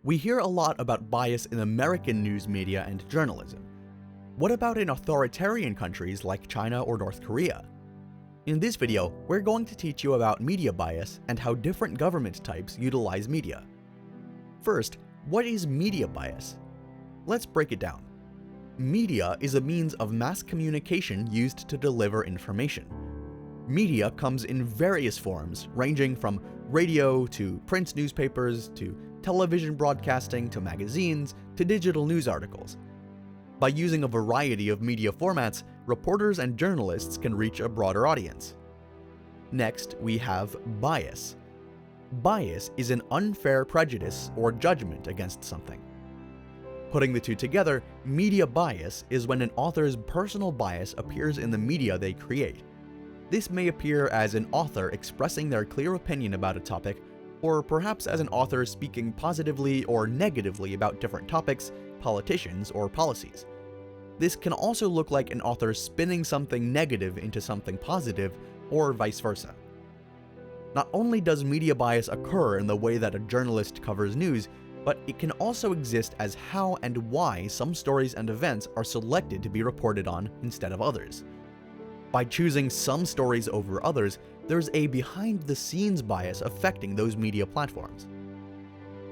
We hear a lot about bias in American news media and journalism. What about in authoritarian countries like China or North Korea? In this video, we're going to teach you about media bias and how different government types utilize media. First, what is media bias? Let's break it down. Media is a means of mass communication used to deliver information. Media comes in various forms, ranging from radio to print newspapers to television broadcasting to magazines to digital news articles. By using a variety of media formats, reporters and journalists can reach a broader audience. Next, we have bias. Bias is an unfair prejudice or judgment against something. Putting the two together, media bias is when an author's personal bias appears in the media they create. This may appear as an author expressing their clear opinion about a topic, or perhaps as an author speaking positively or negatively about different topics, politicians, or policies. This can also look like an author spinning something negative into something positive, or vice versa. Not only does media bias occur in the way that a journalist covers news, but it can also exist as how and why some stories and events are selected to be reported on instead of others. By choosing some stories over others, there's a behind-the-scenes bias affecting those media platforms.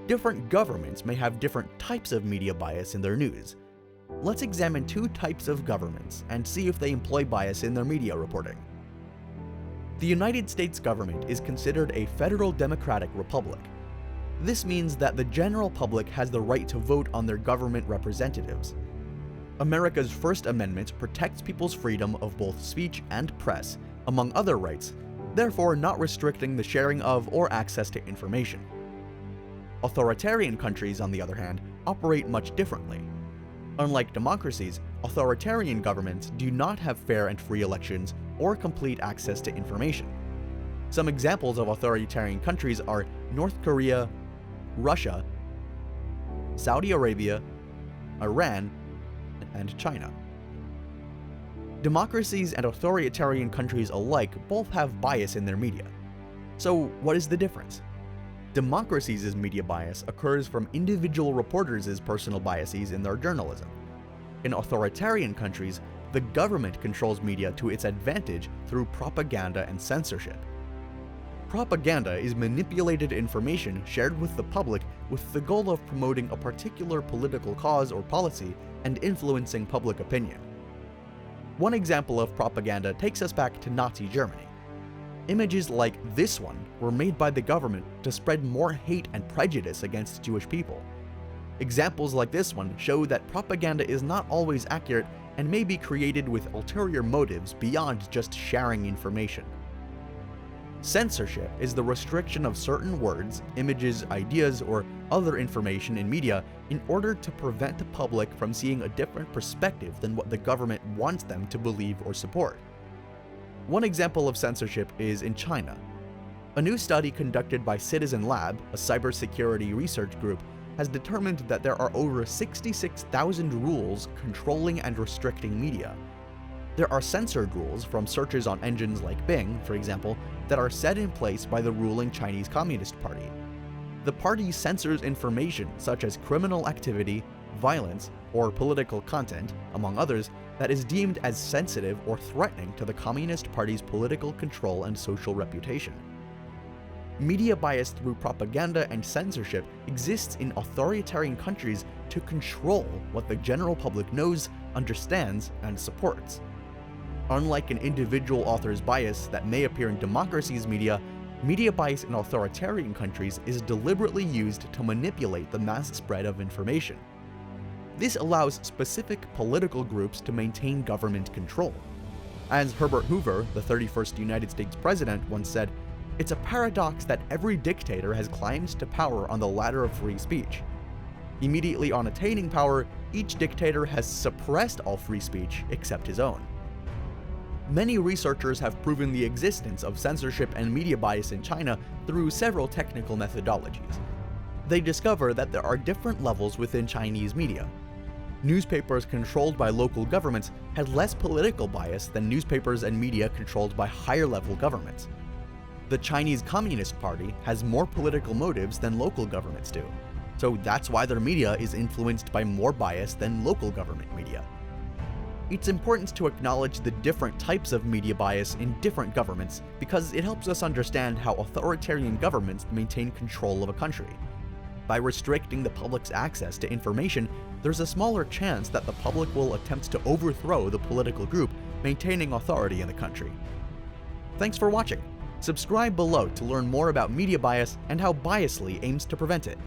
Different governments may have different types of media bias in their news. Let's examine two types of governments and see if they employ bias in their media reporting. The United States government is considered a federal democratic republic. This means that the general public has the right to vote on their government representatives. America's First Amendment protects people's freedom of both speech and press, among other rights, therefore not restricting the sharing of or access to information. Authoritarian countries, on the other hand, operate much differently. Unlike democracies, authoritarian governments do not have fair and free elections or complete access to information. Some examples of authoritarian countries are North Korea, Russia, Saudi Arabia, Iran, and China. Democracies and authoritarian countries alike both have bias in their media. So what is the difference? Democracies' media bias occurs from individual reporters' personal biases in their journalism. In authoritarian countries, the government controls media to its advantage through propaganda and censorship. Propaganda is manipulated information shared with the public with the goal of promoting a particular political cause or policy and influencing public opinion. One example of propaganda takes us back to Nazi Germany. Images like this one were made by the government to spread more hate and prejudice against Jewish people. Examples like this one show that propaganda is not always accurate and may be created with ulterior motives beyond just sharing information. Censorship is the restriction of certain words, images, ideas, or other information in media in order to prevent the public from seeing a different perspective than what the government wants them to believe or support. One example of censorship is in China. A new study conducted by Citizen Lab, a cybersecurity research group, has determined that there are over 66,000 rules controlling and restricting media. There are censored rules from searches on engines like Bing, for example, that are set in place by the ruling Chinese Communist Party. The party censors information such as criminal activity, violence, or political content, among others, that is deemed as sensitive or threatening to the Communist Party's political control and social reputation. Media bias through propaganda and censorship exists in authoritarian countries to control what the general public knows, understands, and supports. Unlike an individual author's bias that may appear in democracies' media, media bias in authoritarian countries is deliberately used to manipulate the mass spread of information. This allows specific political groups to maintain government control. As Herbert Hoover, the 31st United States president, once said, "It's a paradox that every dictator has climbed to power on the ladder of free speech. Immediately on attaining power, each dictator has suppressed all free speech except his own." Many researchers have proven the existence of censorship and media bias in China through several technical methodologies. They discover that there are different levels within Chinese media. Newspapers controlled by local governments had less political bias than newspapers and media controlled by higher-level governments. The Chinese Communist Party has more political motives than local governments do. so that's why their media is influenced by more bias than local government media. It's important to acknowledge the different types of media bias in different governments because it helps us understand how authoritarian governments maintain control of a country. By restricting the public's access to information, there's a smaller chance that the public will attempt to overthrow the political group maintaining authority in the country. Thanks for watching. Subscribe below to learn more about media bias and how Biasly aims to prevent it.